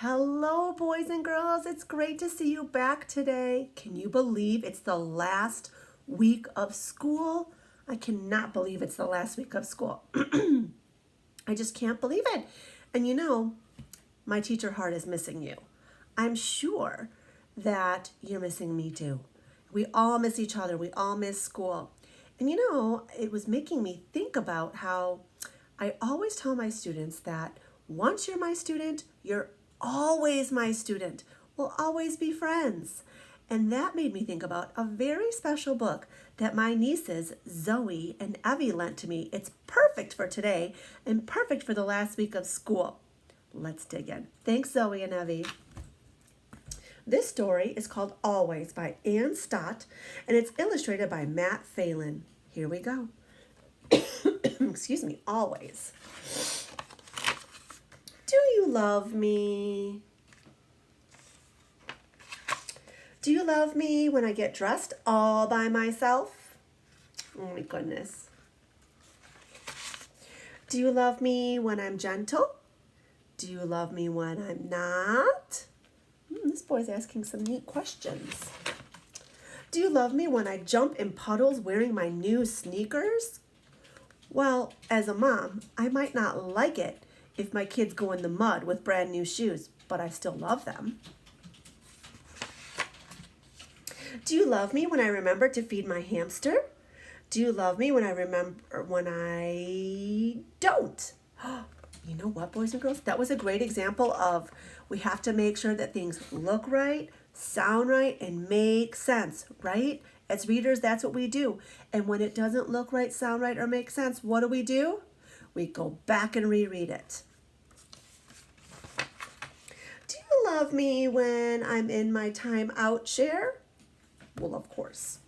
Hello, boys and girls. It's great to see you back today. Can you believe it's the last week of school? I cannot believe it's the last week of school. I just can't believe it. And you know, my teacher heart is missing you. I'm sure that you're missing me too. We all miss each other. We all miss school. And you know, it was making me think about how I always tell my students that once you're my student, you're always my student. We'll always be friends. And that made me think about a very special book that my nieces, Zoe and Evie, lent to me. It's perfect for today and perfect for the last week of school. Let's dig in. Thanks, Zoe and Evie. This story is called Always by Ann Stott, and it's illustrated by Matt Phelan. Here we go. Excuse me, always. Do you love me? Do you love me when I get dressed all by myself? Oh my goodness. Do you love me when I'm gentle? Do you love me when I'm not? This boy's asking some neat questions. Do you love me when I jump in puddles wearing my new sneakers? Well, as a mom, I might not like it if my kids go in the mud with brand new shoes, but I still love them. Do you love me when I remember to feed my hamster? Do you love me when I remember when I don't? You know what, boys and girls? That was a great example of we have to make sure that things look right, sound right, and make sense, right? As readers, that's what we do. And when it doesn't look right, sound right, or make sense, what do? We go back and reread it. Do you love me when I'm in my time out chair? Well, of course.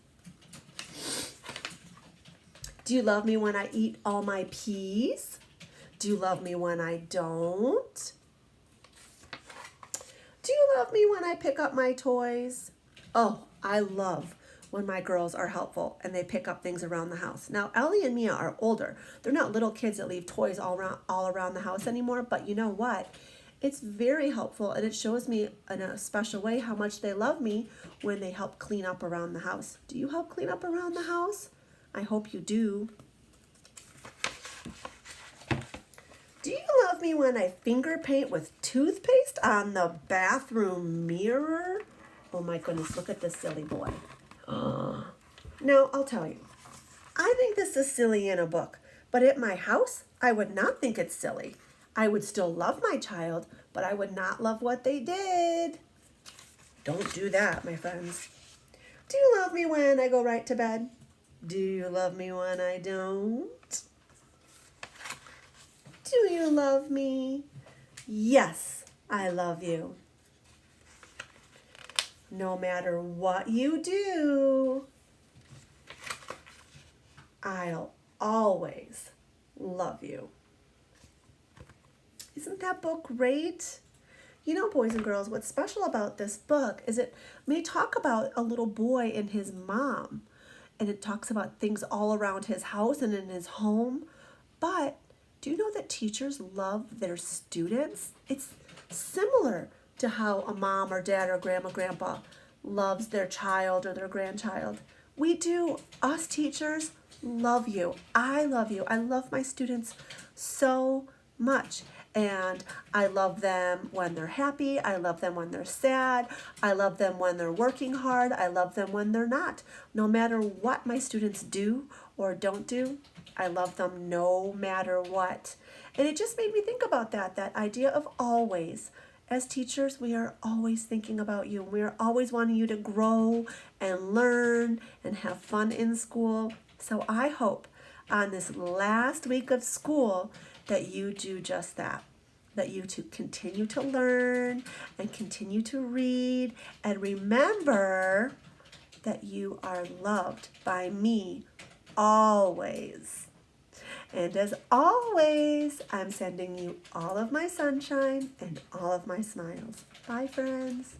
Do you love me when I eat all my peas? Do you love me when I don't? Do you love me when I pick up my toys? Oh, I love when my girls are helpful and they pick up things around the house. Now, Ellie and Mia are older. They're not little kids that leave toys all around the house anymore, but you know what? It's very helpful, and it shows me in a special way how much they love me when they help clean up around the house. Do you help clean up around the house? I hope you do. Do you love me when I finger paint with toothpaste on the bathroom mirror? Oh my goodness, look at this silly boy. Now, I'll tell you, I think this is silly in a book, but at my house, I would not think it's silly. I would still love my child, but I would not love what they did. Don't do that, my friends. Do you love me when I go right to bed? Do you love me when I don't? Do you love me? Yes, I love you. No matter what you do, I'll always love you. Isn't that book great? You know, boys and girls, what's special about this book is it may talk about a little boy and his mom, and it talks about things all around his house and in his home. But do you know that teachers love their students? It's similar to how a mom or dad or grandma, grandpa loves their child or their grandchild. We do. Us teachers love you. I love you. I love my students so much. And I love them when they're happy. I love them when they're sad. I love them when they're working hard. I love them when they're not. No matter what my students do or don't do, I love them no matter what. And it just made me think about that idea of always. As teachers, we are always thinking about you. We are always wanting you to grow and learn and have fun in school. So I hope on this last week of school that you do just that you to continue to learn and continue to read, and remember that you are loved by me always. And as always, I'm sending you all of my sunshine and all of my smiles. Bye, friends.